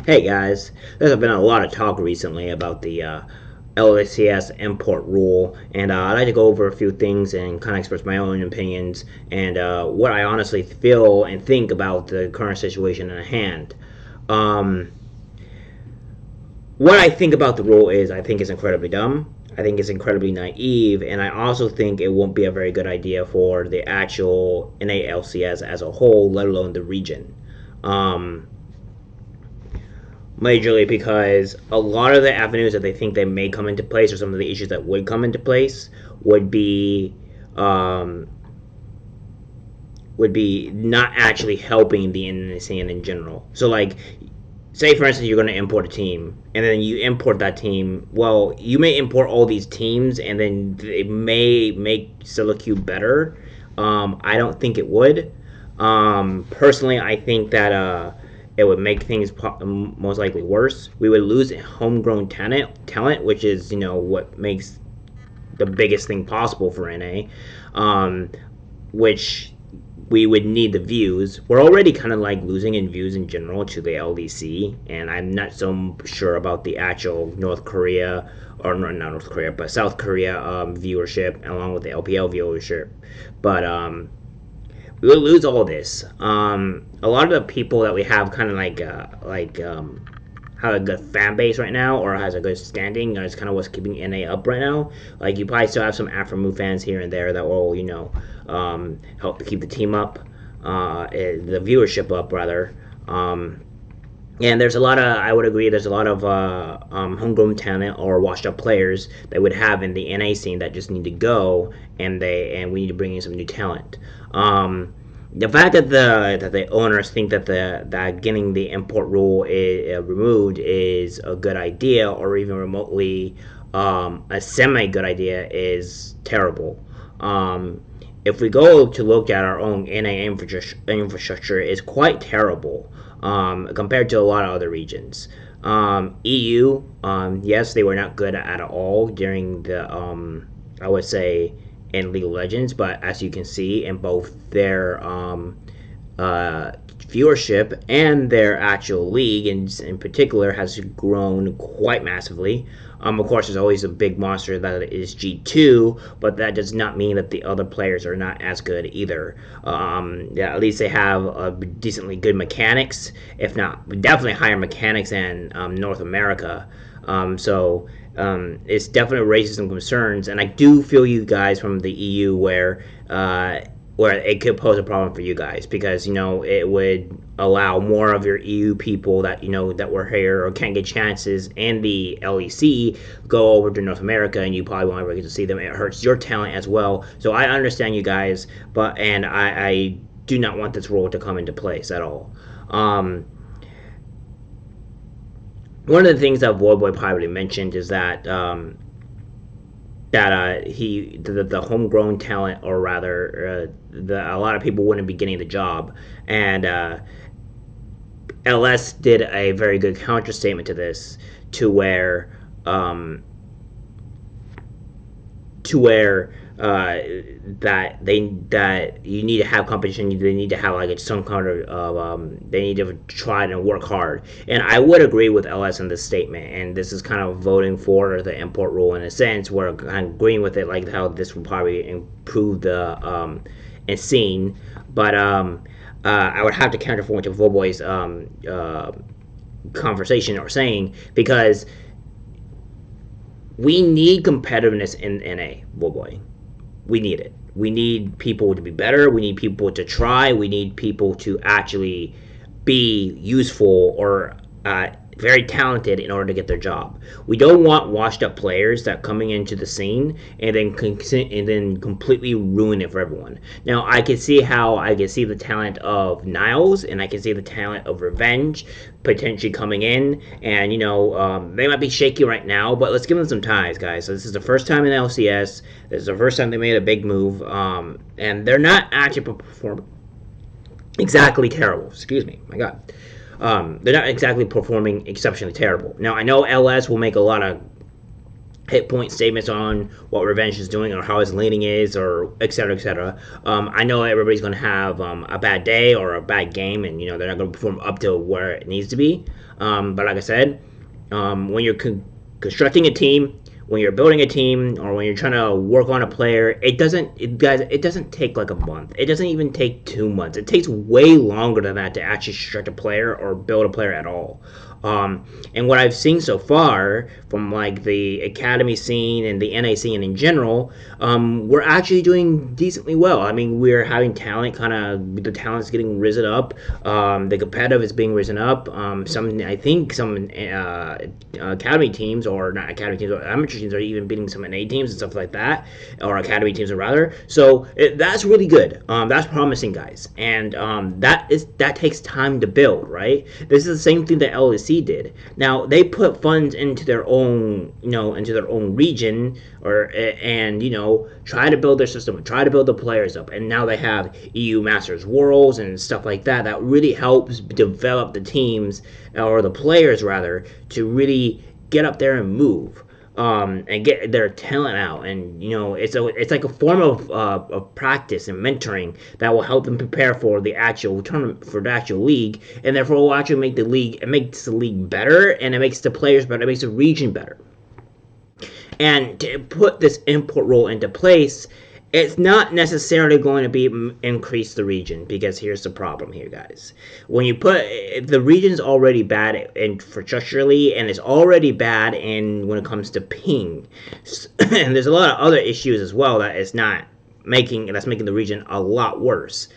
Hey guys, there's been a lot of talk recently about the LCS Import rule, and I'd like to go over a few things and kind of express my own opinions and what I honestly feel and think about the current situation at hand. Um, what I think about the rule is I think it's incredibly dumb. I think it's incredibly naive, and I also think it won't be a very good idea for the actual NALCS as a whole, let alone the region. Um, Majorly because a lot of the avenues that they think they may come into place, or some of the issues that would come into place, would be um, not actually helping the NACN in general. So, like, say for instance you're going to import a team, and then you import that team. Well, you may import all these teams, and then it may make Silicube better. I don't think it would. Personally, I think that it would make things most likely worse. We would lose homegrown talent, which is what makes the biggest thing possible for NA, which we would need the views. We're already kind of like losing in views in general to the LDC, and I'm not so sure about the actual North Korea, or not North Korea, but South Korea viewership, along with the LPL viewership. But we will lose all this. A lot of the people that we have kind of have a good fan base right now, or has a good standing, is kind of what's keeping NA up right now. Like, you probably still have some Afromu fans here and there that will help to keep the team up, the viewership up rather. And there's a lot of, I would agree, there's a lot of homegrown talent or washed up players that would have in the NA scene that just need to go, and we need to bring in some new talent. The fact that the owners think that getting the import rule removed is a good idea, or even remotely a semi good idea, is terrible. If we go to look at our own NA infrastructure, it's quite terrible compared to a lot of other regions. EU, yes, they were not good at all during the, I would say, in League of Legends, but as you can see in both their viewership and their actual league, in particular, has grown quite massively. Of course, there's always a big monster that is G2, but that does not mean that the other players are not as good either. Yeah, at least they have decently good mechanics, if not definitely higher mechanics than North America. It's definitely raises some concerns, and I do feel you guys from the EU where it could pose a problem for you guys, because it would allow more of your EU people that that were here or can't get chances in the LEC go over to North America, and you probably won't ever get to see them. It hurts your talent as well. So I understand you guys, but I do not want this rule to come into place at all. One of the things that Voidboy probably mentioned is that the homegrown talent, or rather, a lot of people wouldn't be getting the job, and LS did a very good counter statement to this, to where that you need to have competition. They need to have like some kind of they need to try and work hard. And I would agree with LS in this statement. And this is kind of voting for the import rule in a sense, where I'm agreeing with it, like how this will probably improve the scene. But I would have to counterpoint to Volboy's conversation or saying, because we need competitiveness in NA, Volboy. We need it. We need people to be better. We need people to try. We need people to actually be useful or very talented in order to get their job. We don't want washed up players that coming into the scene and then completely ruin it for everyone. Now, I can see the talent of Niles, and I can see the talent of Revenge potentially coming in, and they might be shaky right now, but let's give them some time, guys. So this is the first time in LCS. This is the first time they made a big move, and they're not actually performing exactly terrible. Excuse me, my God. They're not exactly performing exceptionally terrible. Now, I know LS will make a lot of hit point statements on what Revenge is doing or how his laning is or et cetera, et cetera. I know everybody's going to have a bad day or a bad game, and they're not going to perform up to where it needs to be. But like I said, when you're constructing a team, when you're building a team, or when you're trying to work on a player, it doesn't take like a month. It doesn't even take 2 months. It takes way longer than that to actually construct a player or build a player at all. And what I've seen so far from like the academy scene and the NA scene in general, we're actually doing decently well. I mean, we're having talent, the talent's getting risen up. The competitive is being risen up. I think some academy teams, or not academy teams, or amateur teams are even beating some NA teams and stuff like that, or academy teams rather. So that's really good. That's promising, guys, and that takes time to build. Right. This is the same thing that LCS did. Now they put funds into their own, into their own region, and try to build their system, try to build the players up, and now they have EU Masters Worlds and stuff like that. That really helps develop the teams, or the players rather, to really get up there and move. And get their talent out, and it's like a form of practice and mentoring that will help them prepare for the actual tournament, for the actual league, and therefore will actually make the league. It makes the league better, and it makes the players better. It makes the region better. And to put this import rule into place, it's not necessarily going to be increase the region, because here's the problem here, guys. When you put the region's already bad infrastructurally, and it's already bad when it comes to ping, and there's a lot of other issues as well that's making the region a lot worse.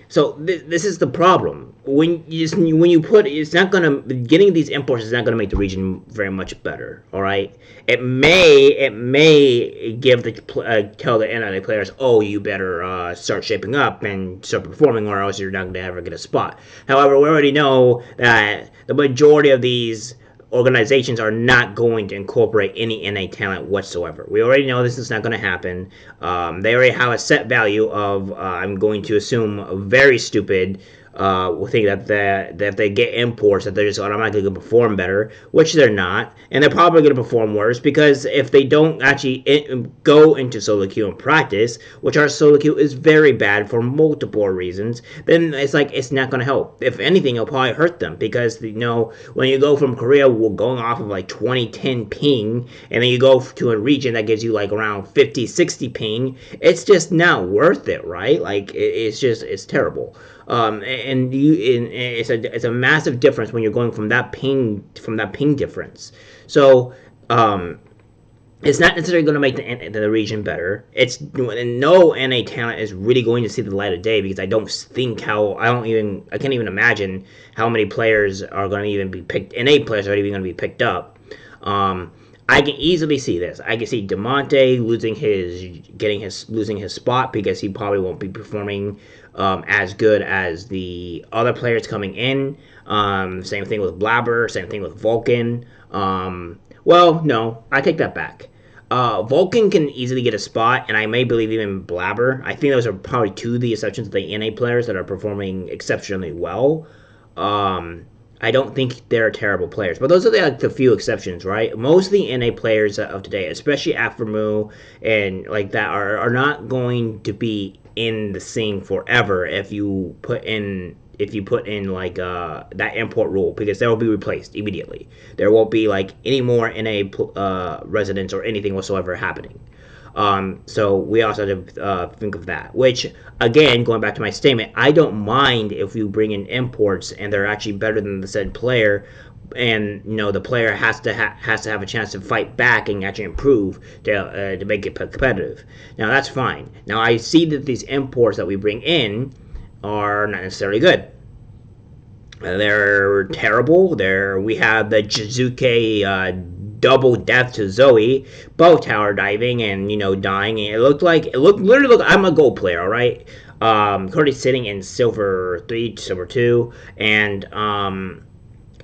So this is the problem. When you put, it's not gonna, getting these imports is not gonna make the region very much better. All right, it may give tell the NLA players, oh, you better start shaping up and start performing, or else you're not gonna ever get a spot. However, we already know that the majority of these organizations are not going to incorporate any NA talent whatsoever. We already know this is not going to happen. They already have a set value of, I'm going to assume, very stupid. Will think that if they get imports, that they're just automatically going to perform better, which they're not, and they're probably going to perform worse, because if they don't actually go into solo queue and practice, which our solo queue is very bad for multiple reasons, then it's like it's not going to help. If anything, it'll probably hurt them, because when you go from Korea, we're going off of like 2010 ping, and then you go to a region that gives you like around 50-60 ping, it's just not worth it, right? Like it's terrible. It's a massive difference when you're going from that ping difference. So it's not necessarily going to make the region better. No NA talent is really going to see the light of day, because I can't even imagine how many players are going to even be picked. NA players are even going to be picked up. I can easily see this. I can see Demonte losing his spot, because he probably won't be performing as good as the other players coming in. Same thing with Blabber. Same thing with Vulcan. Well, no, I take that back. Vulcan can easily get a spot, and I may believe even Blabber. I think those are probably two of the exceptions of the NA players that are performing exceptionally well. I don't think they're terrible players, but those are the few exceptions, right? Most of the NA players of today, especially Afremu and like that, are not going to be in the scene forever if you put in like that import rule, because they will be replaced immediately. There won't be like any more NA residents or anything whatsoever happening. So we also have to think of that. Which, again, going back to my statement, I don't mind if you bring in imports and they're actually better than the said player, and the player has to have a chance to fight back and actually improve to make it competitive. Now that's fine. Now I see that these imports that we bring in are not necessarily good. They're terrible. We have the Jizuke double death to Zoe, both tower diving and dying. And it literally looked. I'm a gold player, all right. Currently sitting in silver 3, silver 2, and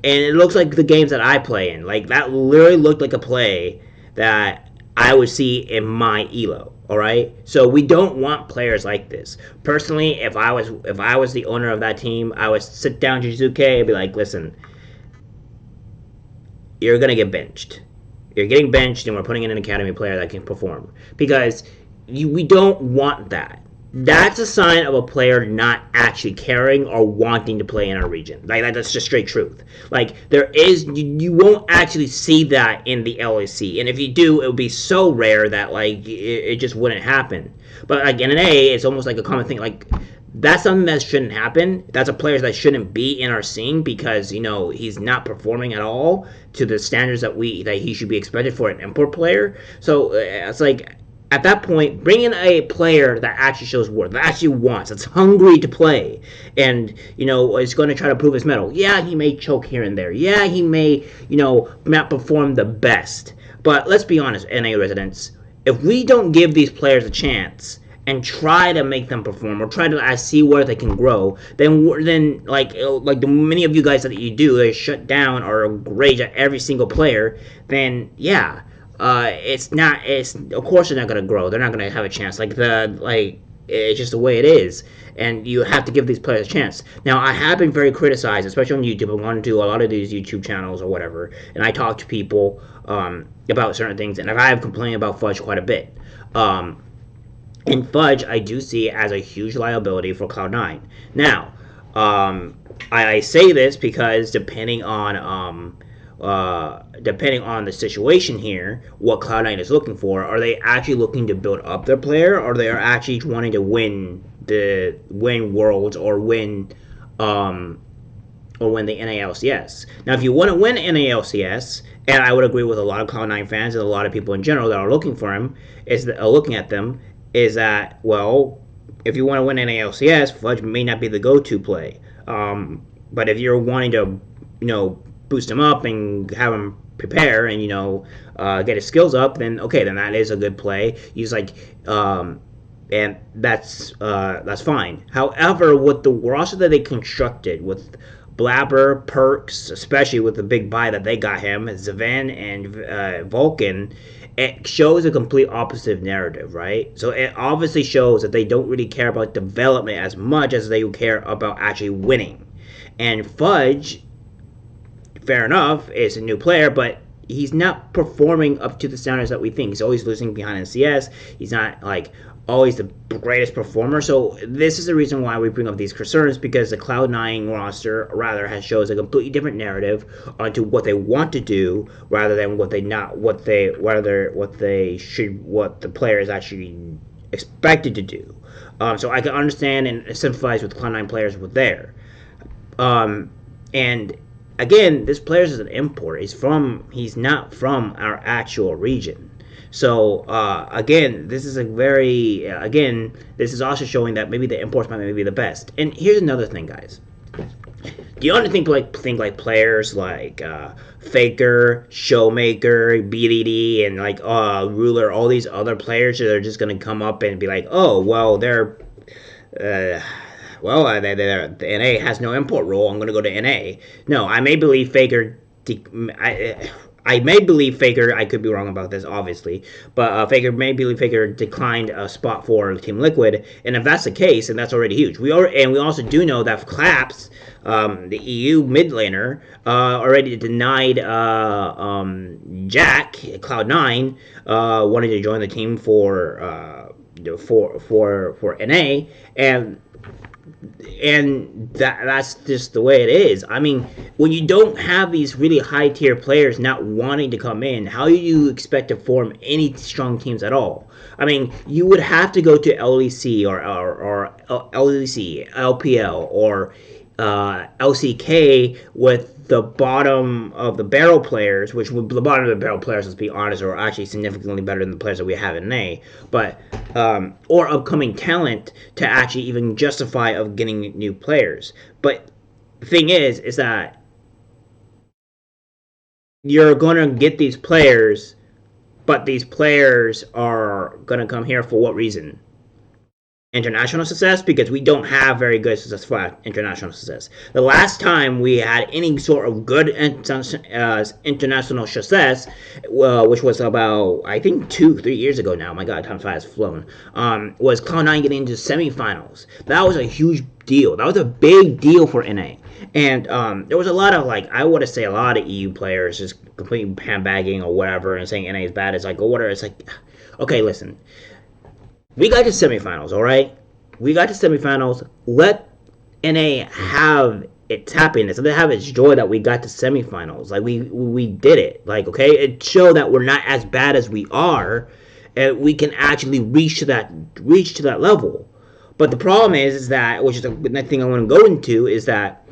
it looks like the games that I play in. Like that literally looked like a play that I would see in my elo. All right, so we don't want players like this. Personally, if I was the owner of that team, I would sit down Jizuke and be like, listen, you're gonna get benched. You're getting benched, and we're putting in an academy player that can perform. Because we don't want that. That's a sign of a player not actually caring or wanting to play in our region. Like that's just straight truth. Like there is, you won't actually see that in the LAC, and if you do, it would be so rare that like it just wouldn't happen. But like in an A, it's almost like a common thing. Like that's something that shouldn't happen. That's a player that shouldn't be in our scene because he's not performing at all to the standards that he should be expected for an import player. So it's like at that point, bring in a player that actually shows worth, that actually wants, that's hungry to play, and is going to try to prove his mettle. Yeah, he may choke here and there. Yeah, he may not perform the best. But let's be honest, NA residents, if we don't give these players a chance and try to make them perform or try to see where they can grow, then like the many of you guys that you do, they shut down or rage at every single player. Then yeah, it's of course they're not gonna grow. They're not gonna have a chance. It's just the way it is, and you have to give these players a chance. Now, I have been very criticized, especially on YouTube. I'm going to do a lot of these YouTube channels or whatever, and I talk to people about certain things, and I have complained about Fudge quite a bit. And Fudge, I do see as a huge liability for Cloud9. Now, I say this because depending on the situation here, what Cloud9 is looking for, are they actually looking to build up their player, or they are actually wanting to win Worlds or win the NALCS? Now, if you want to win NALCS, and I would agree with a lot of Cloud9 fans and a lot of people in general that are looking for him, looking at them, is that, well, if you want to win NALCS, Fudge may not be the go-to play. But if you're wanting to, boost him up and have him prepare and get his skills up, then okay, then that is a good play. He's like, and that's fine. However, with the roster that they constructed with Blabber, Perks, especially with the big buy that they got him, Zaven and Vulcan, it shows a complete opposite narrative, right? So it obviously shows that they don't really care about development as much as they care about actually winning. And Fudge, fair enough, is a new player, but he's not performing up to the standards that we think. He's always losing behind NCS. He's not always the greatest performer. So this is the reason why we bring up these concerns, because the Cloud9 roster shows a completely different narrative onto what they want to do rather than what the player is actually expected to do. So I can understand and sympathize with Cloud9 players with there. And again, this player is an import. He's not from our actual region. So again, this is this is also showing that maybe the imports might be the best. And here's another thing, guys. Do you think players like Faker, Showmaker, BDD, and Ruler, all these other players that are just gonna come up and be like, oh well, the NA has no import rule, I'm going to go to NA. No, I may believe Faker. I may believe Faker. I could be wrong about this, obviously, but Faker declined a spot for Team Liquid, and if that's the case, then that's already huge. We also do know that Claps, the EU mid laner, already denied Jack Cloud9 wanting to join the team for NA, and that's just the way it is. I mean, when you don't have these really high tier players not wanting to come in, how do you expect to form any strong teams at all? I mean, you would have to go to LEC or LEC, LPL, or LCK with the bottom of the barrel players, which the bottom of the barrel players, let's be honest, are actually significantly better than the players that we have in A, but or upcoming talent to actually even justify of getting new players. But the thing is that you're going to get these players, but these players are going to come here for what reason? International success, because we don't have very good success for international success. The last time we had any sort of good international success, which was about, I think, 2-3 years ago now. My God, time has flown. Was Cloud9 getting into semifinals. That was a huge deal. That was a big deal for NA. And there was a lot of like I would say a lot of EU players just completely handbagging or whatever and saying NA is bad. It's like or whatever. It's like, okay, listen, we got to semifinals, all right. We got to semifinals. Let NA have its happiness. Let it have its joy that we got to semifinals. Like we did it. Like okay, it showed that we're not as bad as we are, and we can actually reach to that level. But the problem is that, which is the next thing I want to go into, is that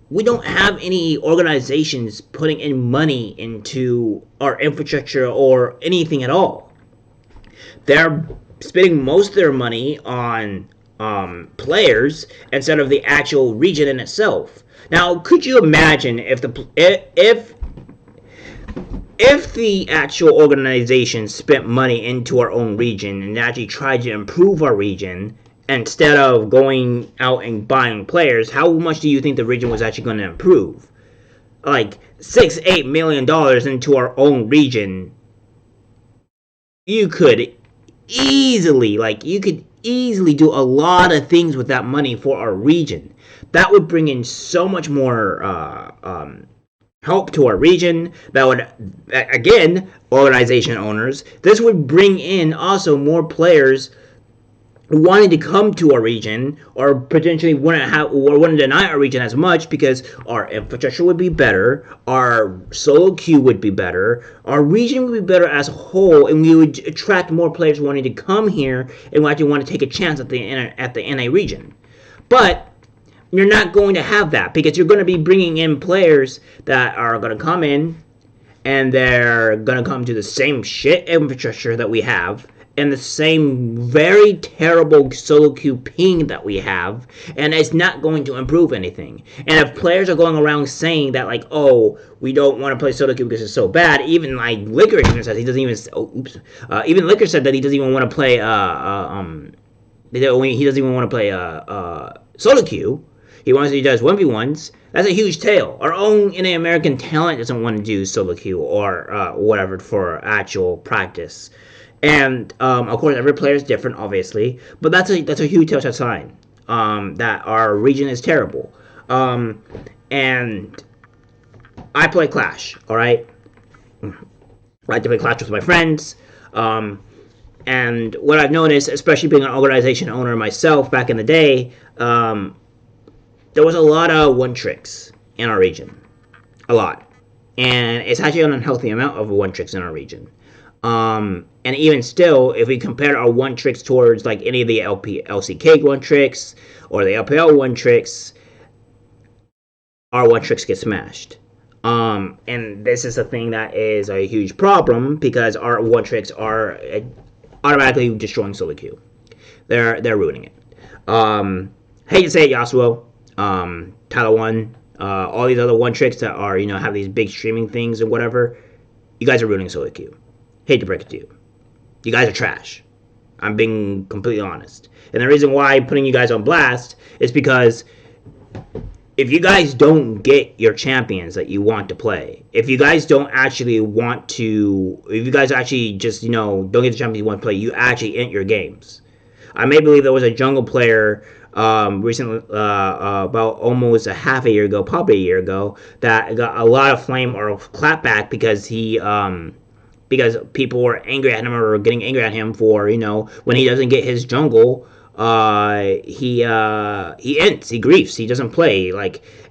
we don't have any organizations putting in money into our infrastructure or anything at all. They're spending most of their money on players instead of the actual region in itself. Now, could you imagine if the actual organization spent money into our own region and actually tried to improve our region instead of going out and buying players, how much do you think the region was actually going to improve? Like $6-8 million into our own region, you could easily do a lot of things with that money for our region. That would bring in so much more help to our region. That would, again, organization owners, this would bring in also more players wanting to come to our region, or potentially wouldn't deny our region as much, because our infrastructure would be better, our solo queue would be better, our region would be better as a whole, and we would attract more players wanting to come here and actually want to take a chance at the NA region. But you're not going to have that, because you're going to be bringing in players that are going to come in and they're going to come to the same shit infrastructure that we have and the same very terrible solo queue ping that we have, and it's not going to improve anything. And if players are going around saying that, like, oh, we don't want to play solo queue because it's so bad, even like Liquor even says he doesn't even. Even Liquor said that he doesn't even want to play. He doesn't even want to play solo queue. He does 1v1s. That's a huge tail. Our own NA American talent doesn't want to do solo queue or whatever for actual practice. And of course, every player is different, obviously, but that's a huge telltale sign that our region is terrible. And I play Clash, all right. I like to play Clash with my friends. And what I've noticed, especially being an organization owner myself back in the day, there was a lot of one tricks in our region, a lot, and it's actually an unhealthy amount of one tricks in our region. And even still, if we compare our one tricks towards like any of the LCK one tricks or the LPL one tricks, our one tricks get smashed. And this is a thing that is a huge problem, because our one tricks are automatically destroying solo queue. They're ruining it. Hate to say it, Yasuo, Tyler One, all these other one tricks that are have these big streaming things and whatever. You guys are ruining solo queue. Hate to break it to you. You guys are trash. I'm being completely honest. And the reason why I'm putting you guys on blast is because if you guys don't get your champions that you want to play, if you guys don't actually want to, if you guys actually just, don't get the champions you want to play, you actually end your games. I may believe there was a jungle player recently, about almost a half a year ago, probably a year ago, that got a lot of flame or clapback because because people were angry at him or getting angry at him for, when he doesn't get his jungle, he ends, he griefs, he doesn't play,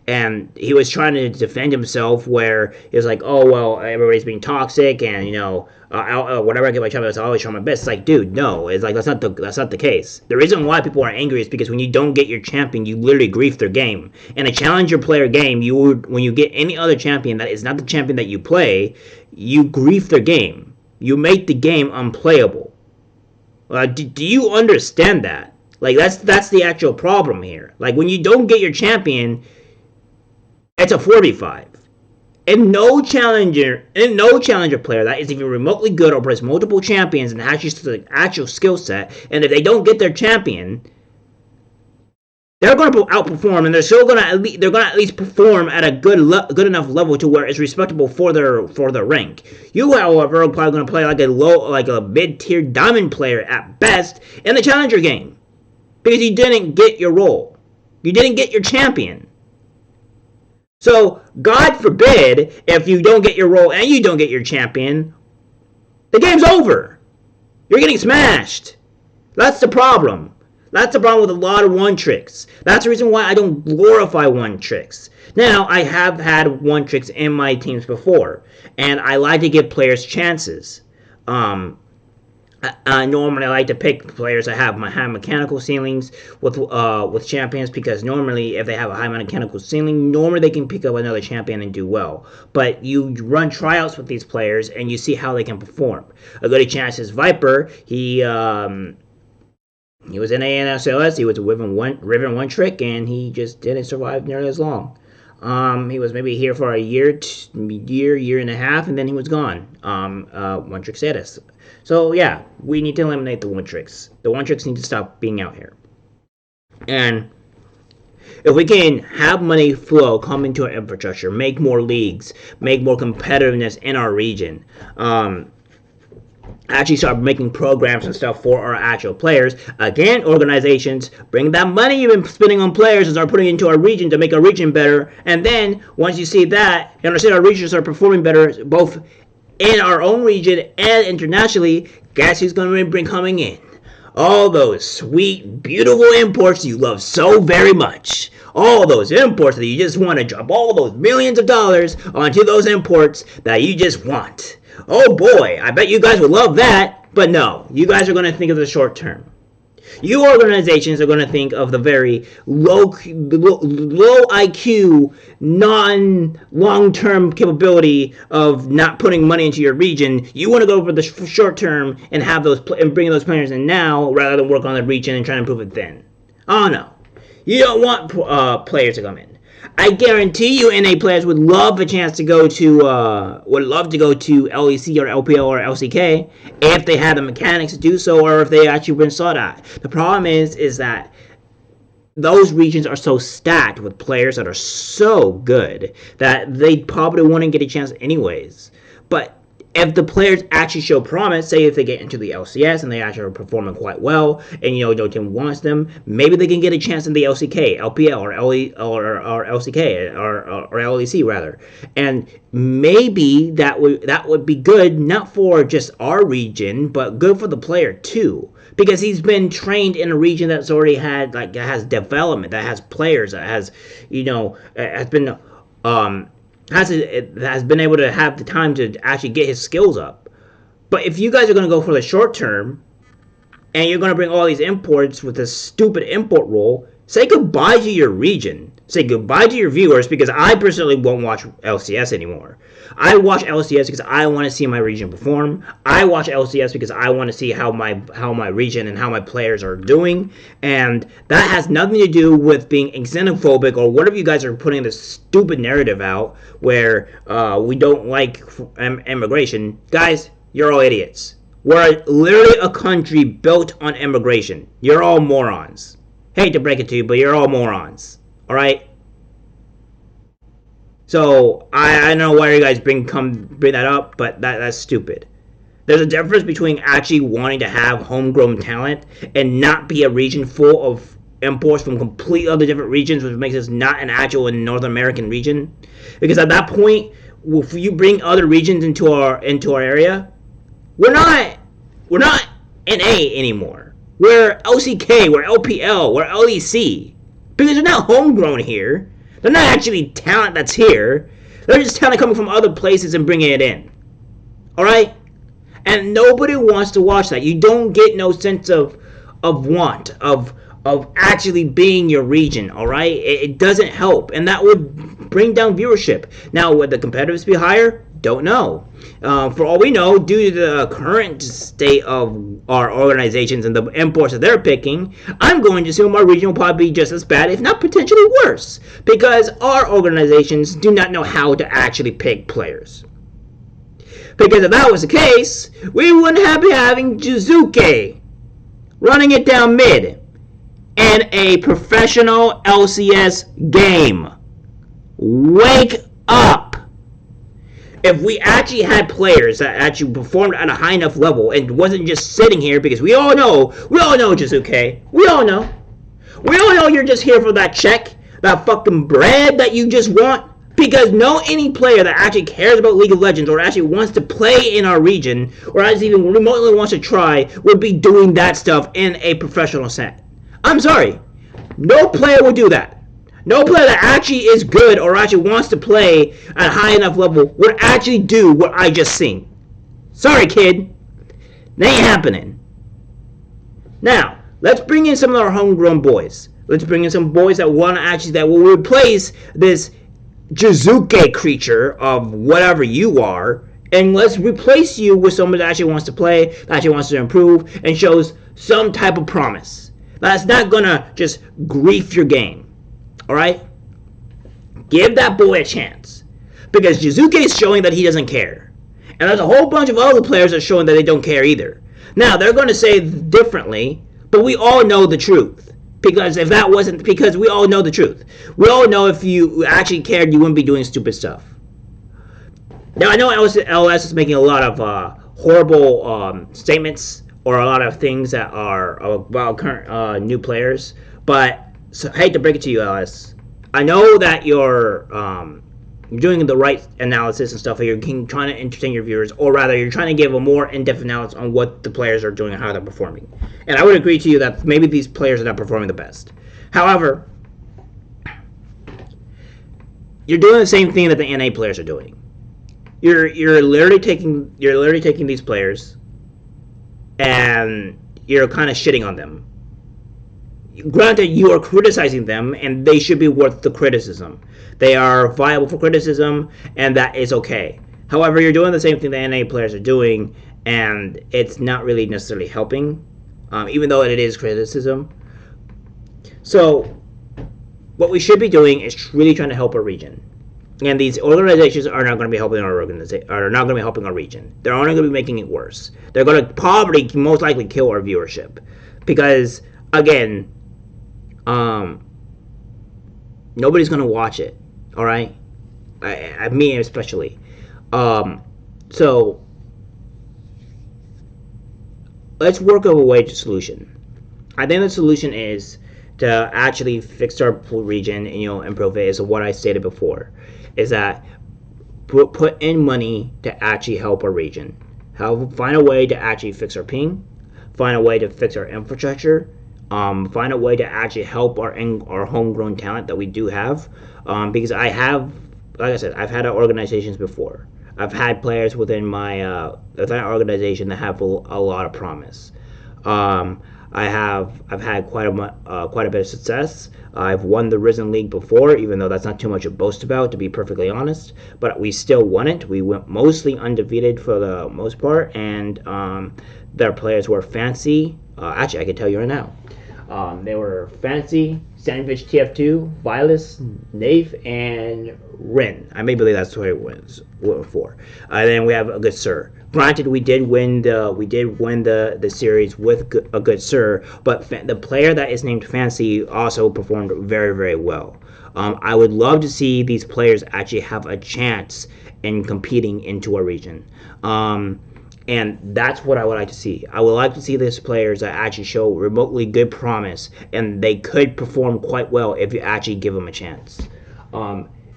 and he was trying to defend himself, where he was like, oh, well, everybody's being toxic, and, whenever I get my champion, I always try my best. It's like, dude, no, it's like, that's not the case. The reason why people are angry is because when you don't get your champion, you literally grief their game. In a challenger player game, when you get any other champion that is not the champion that you play, you grief their game. You make the game unplayable. Do you understand that? Like, that's the actual problem here. Like, when you don't get your champion, it's a 4v5. And no challenger player that is even remotely good or plays multiple champions and has the actual skill set, and if they don't get their champion, they're going to outperform, and they're going to at least perform at a good enough level to where it's respectable for their rank. You, however, are probably going to play like a mid-tier diamond player at best in the challenger game, because you didn't get your role, you didn't get your champion. So, God forbid, if you don't get your role and you don't get your champion, the game's over. You're getting smashed. That's the problem. That's the problem with a lot of one tricks. That's the reason why I don't glorify one tricks. Now, I have had one tricks in my teams before, and I like to give players chances. Normally, I like to pick players that have high mechanical ceilings with champions, because normally, if they have a high mechanical ceiling, normally they can pick up another champion and do well. But you run tryouts with these players and you see how they can perform. A good chance is Viper. He was in LCS. He was a Riven one trick, and he just didn't survive nearly as long. He was maybe here for a year and a half, and then he was gone. One trick status. So yeah, we need to eliminate the one tricks. The one tricks need to stop being out here. And if we can have money flow come into our infrastructure, make more leagues, make more competitiveness in our region, actually start making programs and stuff for our actual players. Again, organizations, bring that money you've been spending on players and start putting it into our region to make our region better. And then once you see that, you understand our regions are performing better, both in our own region and internationally, guess who's going to be coming in? All those sweet, beautiful imports you love so very much. All those imports that you just want to drop all those millions of dollars onto those imports that you just want. Oh boy, I bet you guys would love that, but no, you guys are going to think of the short term. You organizations are going to think of the very low IQ, non-long-term capability of not putting money into your region. You want to go for the short term and have those and bring those players in now, rather than work on the region and try to improve it then. Oh no, you don't want players to come in. I guarantee you, NA players would love a chance to go to LEC or LPL or LCK if they had the mechanics to do so, or if they actually been sought at. The problem is that those regions are so stacked with players that are so good that they probably wouldn't get a chance anyways. But if the players actually show promise, say if they get into the LCS and they actually are performing quite well, and your team wants them, maybe they can get a chance in the LCK, LPL, or LCK, or LEC rather, and maybe that would be good, not for just our region, but good for the player too, because he's been trained in a region that's already had that has development, that has players, that has has been able to have the time to actually get his skills up. But if you guys are going to go for the short term, and you're going to bring all these imports with this stupid import rule, say goodbye to your region. Say goodbye to your viewers, because I personally won't watch LCS anymore. I watch LCS because I want to see my region perform. I watch LCS because I want to see how my region and how my players are doing. And that has nothing to do with being xenophobic or whatever you guys are putting this stupid narrative out where we don't like immigration. Guys, you're all idiots. We're literally a country built on immigration. You're all morons. Hate to break it to you, but you're all morons. Alright? So, I don't know why you guys bring that up, but that's stupid. There's a difference between actually wanting to have homegrown talent and not be a region full of imports from completely other different regions, which makes us not an actual North American region. Because at that point, if you bring other regions into our area, we're not NA anymore. We're LCK, we're LPL, we're LEC. Because they're not homegrown here. They're not actually talent that's here. They're just talent coming from other places and bringing it in. Alright? And nobody wants to watch that. You don't get no sense of want, of actually being your region, alright? It doesn't help. And that would bring down viewership. Now, would the competitiveness be higher? Don't know. For all we know, due to the current state of our organizations and the imports that they're picking, I'm going to assume our region will probably be just as bad, if not potentially worse, because our organizations do not know how to actually pick players. Because if that was the case, we wouldn't be having Jizuke running it down mid in a professional LCS game. Wake up! If we actually had players that actually performed at a high enough level and wasn't just sitting here, because we all know, Jizuke, we all know you're just here for that check, that fucking bread that you just want. Because no any player that actually cares about League of Legends or actually wants to play in our region or actually even remotely wants to try would be doing that stuff in a professional set. I'm sorry. No player would do that. No player that actually is good or actually wants to play at a high enough level would actually do what I just seen. Sorry, kid. That ain't happening. Now, let's bring in some of our homegrown boys. Let's bring in some boys that want to actually, that will replace this Jizuke creature of whatever you are, and let's replace you with someone that actually wants to play, that actually wants to improve, and shows some type of promise. That's not gonna just grief your game. Alright? Give that boy a chance. Because Jizuke is showing that he doesn't care. And there's a whole bunch of other players that are showing that they don't care either. Now, they're going to say differently, but we all know the truth. Because if that wasn't, because we all know the truth. We all know if you actually cared, you wouldn't be doing stupid stuff. Now, I know LS is making a lot of horrible statements or a lot of things that are about current new players, but so, I hate to break it to you, LS. I know that you're doing the right analysis and stuff. You're trying to entertain your viewers, or rather, you're trying to give a more in-depth analysis on what the players are doing and how they're performing. And I would agree to you that maybe these players are not performing the best. However, you're doing the same thing that the NA players are doing. You're literally taking these players, and you're kind of shitting on them. Granted, you are criticizing them, and they should be worth the criticism. They are viable for criticism, and that is okay. However, you're doing the same thing the NA players are doing, and it's not really necessarily helping, even though it is criticism. So, what we should be doing is really trying to help our region. And these organizations are not going to be helping our organization, are not going to be helping our region. They're only going to be making it worse. They're going to probably most likely kill our viewership, because again, nobody's gonna watch it. All right, me especially. So let's work of a way to solution. I think the solution is to actually fix our region and improve it. Is what I stated before. Is that put in money to actually help our region. Find a way to actually fix our ping. Find a way to fix our infrastructure. Find a way to actually help our homegrown talent that we do have, because I have, like I said, I've had organizations before. I've had players within my organization that have a lot of promise. I've had quite a bit of success. I've won the Risen League before, even though that's not too much to boast about, to be perfectly honest. But we still won it. We went mostly undefeated for the most part, and their players were Fancy. Actually, I can tell you right now. They were Fancy, Sandwich TF2, Vilas, Nave, and Rin. I may believe that's what it was for. Then we have a Good Sir. Granted, we did win the series with a Good Sir, but the player that is named Fancy also performed very, very well. I would love to see these players actually have a chance in competing into a region. And that's what I would like to see. I would like to see these players that actually show remotely good promise, and they could perform quite well if you actually give them a chance.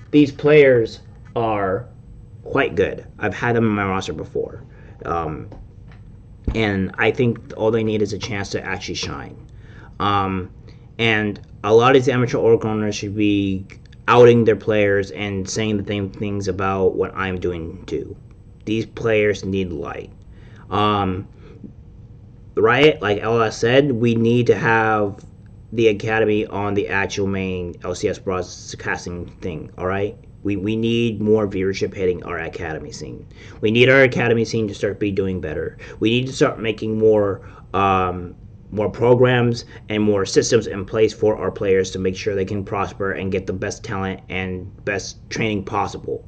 These players are quite good. I've had them in my roster before. And I think all they need is a chance to actually shine. And a lot of these amateur org owners should be outing their players and saying the same things about what I'm doing too. These players need light. Riot, like LS said, we need to have the academy on the actual main LCS broadcasting thing, alright? We need more viewership hitting our academy scene. We need our academy scene to start doing better. We need to start making more programs and more systems in place for our players to make sure they can prosper and get the best talent and best training possible.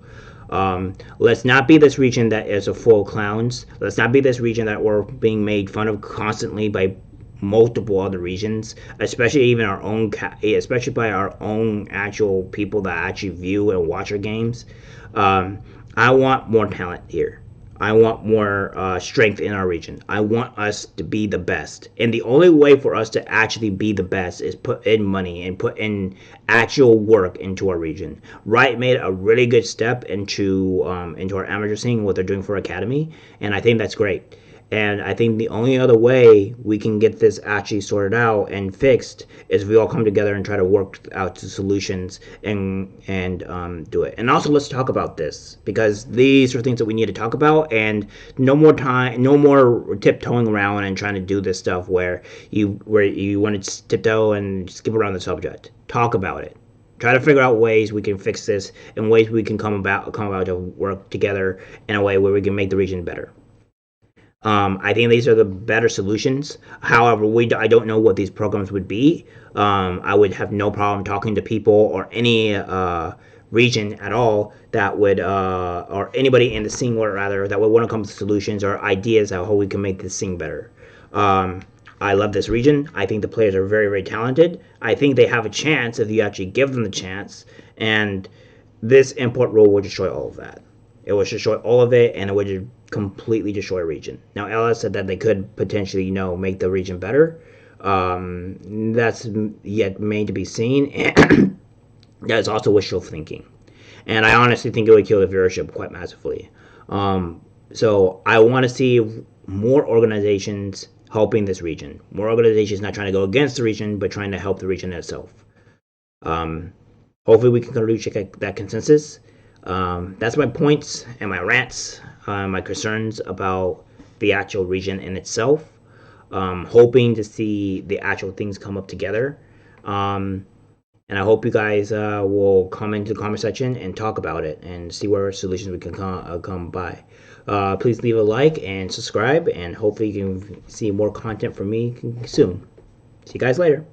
Let's not be this region that is a full of clowns. Let's not be this region that we're being made fun of constantly by multiple other regions, especially even our own, especially by our own actual people that actually view and watch our games. I want more talent here. I want more strength in our region. I want us to be the best. And the only way for us to actually be the best is put in money and put in actual work into our region. Riot made a really good step into our amateur scene, what they're doing for Academy, and I think that's great. And I think the only other way we can get this actually sorted out and fixed is if we all come together and try to work out the solutions and do it. And also, let's talk about this because these are things that we need to talk about. And no more time, no more tiptoeing around and trying to do this stuff where you want to tiptoe and skip around the subject. Talk about it. Try to figure out ways we can fix this and ways we can come about to work together in a way where we can make the region better. I think these are the better solutions. However, I don't know what these programs would be. I would have no problem talking to people or any region at all that would, or anybody in the scene, or rather, that would want to come to solutions or ideas of how we can make this scene better. Um, I love this region. I think the players are very, very talented. I think they have a chance if you actually give them the chance. And this import rule will destroy all of that. It would destroy all of it, and it would completely destroy a region. Now, LS said that they could potentially, make the region better. That's yet made to be seen, and that's also wishful thinking. And I honestly think it would kill the viewership quite massively. So I want to see more organizations helping this region. More organizations not trying to go against the region, but trying to help the region itself. Um, Hopefully, we can reach that consensus. That's my points and my rants, my concerns about the actual region in itself. Hoping to see the actual things come up together. Um, and I hope you guys will come into the comment section and talk about it and see where solutions we can come by. Please leave a like and subscribe, and hopefully you can see more content from me soon. See you guys later.